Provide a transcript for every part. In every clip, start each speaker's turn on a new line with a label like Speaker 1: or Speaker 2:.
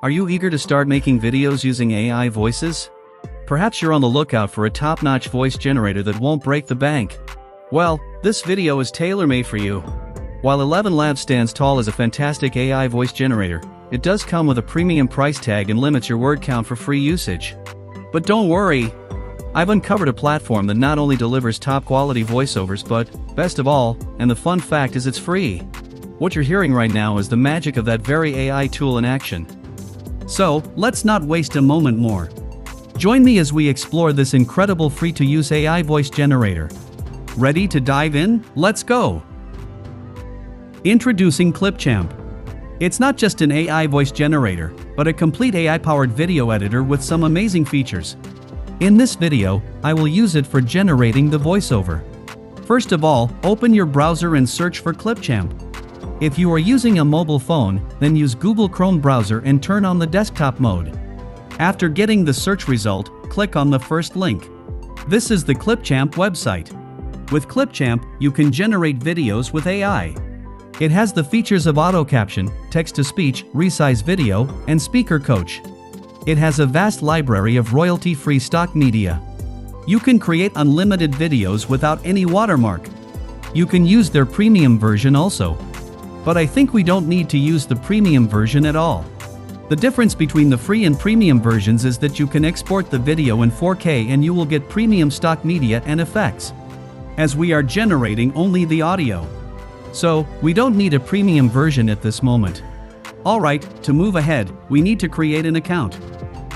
Speaker 1: Are you eager to start making videos using AI voices? Perhaps you're on the lookout for a top-notch voice generator that won't break the bank. Well, this video is tailor-made for you. While Elevenlabs stands tall as a fantastic AI voice generator, it does come with a premium price tag and limits your word count for free usage. But don't worry! I've uncovered a platform that not only delivers top-quality voiceovers but, best of all, and the fun fact is it's free. What you're hearing right now is the magic of that very AI tool in action. So, let's not waste a moment more. Join me as we explore this incredible free-to-use AI voice generator. Ready to dive in? Let's go! Introducing ClipChamp. It's not just an AI voice generator, but a complete AI-powered video editor with some amazing features. In this video, I will use it for generating the voiceover. First of all, open your browser and search for ClipChamp. If you are using a mobile phone, then use Google Chrome browser and turn on the desktop mode. After getting the search result, click on the first link. This is the ClipChamp website. With ClipChamp, you can generate videos with AI. It has the features of auto caption, text-to-speech, resize video, and speaker coach. It has a vast library of royalty-free stock media. You can create unlimited videos without any watermark. You can use their premium version also. But I think we don't need to use the premium version at all. The difference between the free and premium versions is that you can export the video in 4K and you will get premium stock media and effects, as we are generating only the audio. So, we don't need a premium version at this moment. Alright, to move ahead, we need to create an account.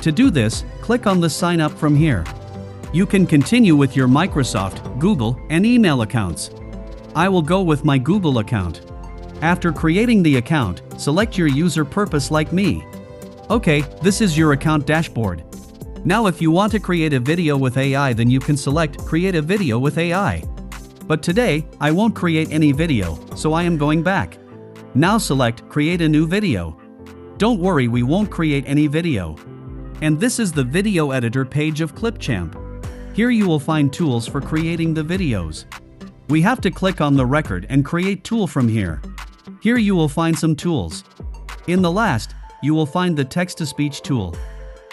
Speaker 1: To do this, click on the Sign Up from here. You can continue with your Microsoft, Google, and email accounts. I will go with my Google account. After creating the account, select your user purpose like me. Okay, this is your account dashboard. Now if you want to create a video with AI, then you can select Create a Video with AI. But today, I won't create any video, so I am going back. Now select Create a New Video. Don't worry, we won't create any video. And this is the video editor page of ClipChamp. Here you will find tools for creating the videos. We have to click on the record and create tool from here. Here you will find some tools. In the last, you will find the text-to-speech tool.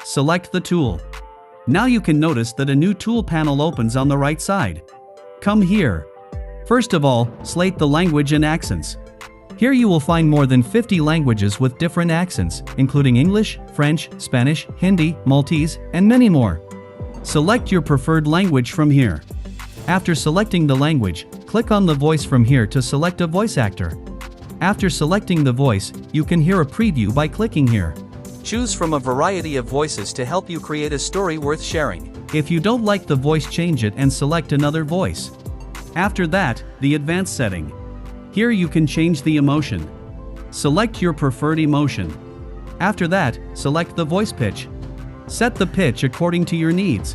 Speaker 1: Select the tool. Now you can notice that a new tool panel opens on the right side. Come here. First of all, select the language and accents. Here you will find more than 50 languages with different accents, including English, French, Spanish, Hindi, Maltese, and many more. Select your preferred language from here. After selecting the language, click on the voice from here to select a voice actor. After selecting the voice, you can hear a preview by clicking here. Choose from a variety of voices to help you create a story worth sharing. If you don't like the voice, change it and select another voice. After that, the advanced setting. Here you can change the emotion. Select your preferred emotion. After that, select the voice pitch. Set the pitch according to your needs.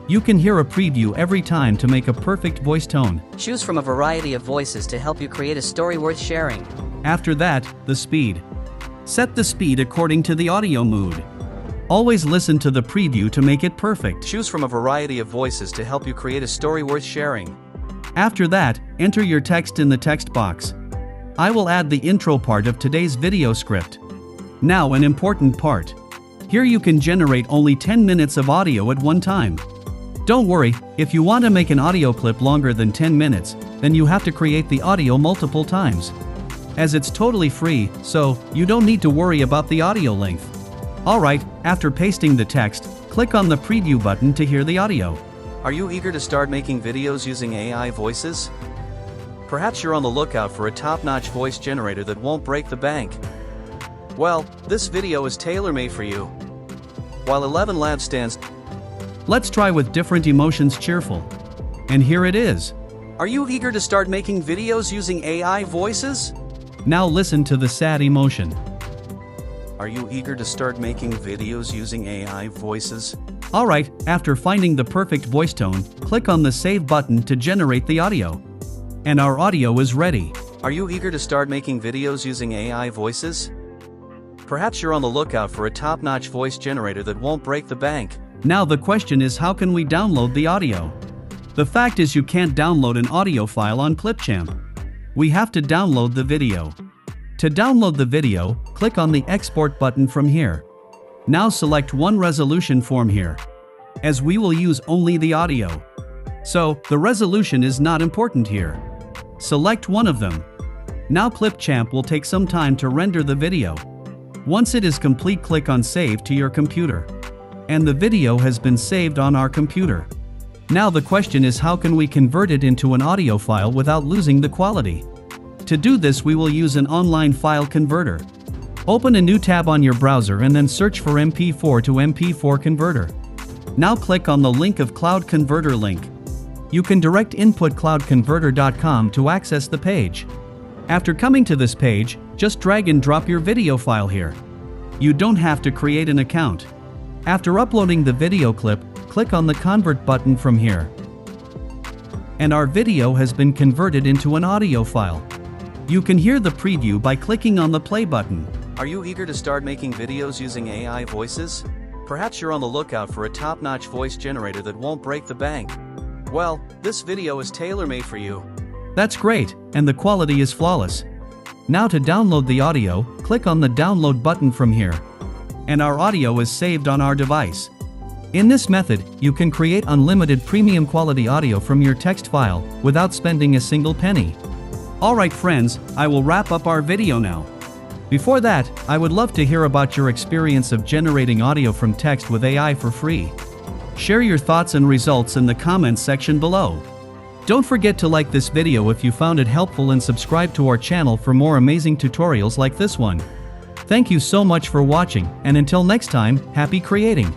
Speaker 1: You can hear a preview every time to make a perfect voice tone.
Speaker 2: Choose from a variety of voices to help you create a story worth sharing.
Speaker 1: After that, the speed. Set the speed according to the audio mood. Always listen to the preview to make it perfect. Choose from a variety of voices to help you create a story worth sharing. After that, enter your text in the text box. I will add the intro part of today's video script. Now an important part. Here you can generate only 10 minutes of audio at one time. Don't worry, if you want to make an audio clip longer than 10 minutes, then you have to create the audio multiple times. As it's totally free, so you don't need to worry about the audio length. Alright, after pasting the text, click on the preview button to hear the audio. Are you eager to start making videos using AI voices? Perhaps you're on the lookout for a top-notch voice generator that won't break the bank. Well, this video is tailor-made for you. While Elevenlabs stands, let's try with different emotions cheerful. And here it is. Are you eager to start making videos using AI voices? Now listen to the sad emotion. Are you eager to start making videos using AI voices? Alright, after finding the perfect voice tone, click on the Save button to generate the audio. And our audio is ready. Are you eager to start making videos using AI voices? Perhaps you're on the lookout for a top-notch voice generator that won't break the bank. Now the question is, how can we download the audio? The fact is, you can't download an audio file on ClipChamp. We have to download the video. To download the video, click on the Export button from here. Now select one resolution form here, as we will use only the audio. So, the resolution is not important here. Select one of them. Now ClipChamp will take some time to render the video. Once it is complete, click on Save to your computer. And the video has been saved on our computer. Now the question is, how can we convert it into an audio file without losing the quality? To do this, we will use an online file converter. Open a new tab on your browser and then search for MP4 to MP4 converter. Now click on the link of Cloud Converter link. You can direct input cloudconverter.com to access the page. After coming to this page, just drag and drop your video file here. You don't have to create an account. After uploading the video clip, click on the Convert button from here. And our video has been converted into an audio file. You can hear the preview by clicking on the play button.
Speaker 3: Are you eager to start making videos using AI voices? Perhaps you're on the lookout for a top-notch voice generator that won't break the bank. Well, this video is tailor-made for you.
Speaker 1: That's great, and the quality is flawless. Now to download the audio, click on the download button from here. And our audio is saved on our device. In this method, you can create unlimited premium quality audio from your text file without spending a single penny. Alright friends, I will wrap up our video now. Before that, I would love to hear about your experience of generating audio from text with AI for free. Share your thoughts and results in the comments section below. Don't forget to like this video if you found it helpful and subscribe to our channel for more amazing tutorials like this one. Thank you so much for watching, and until next time, happy creating!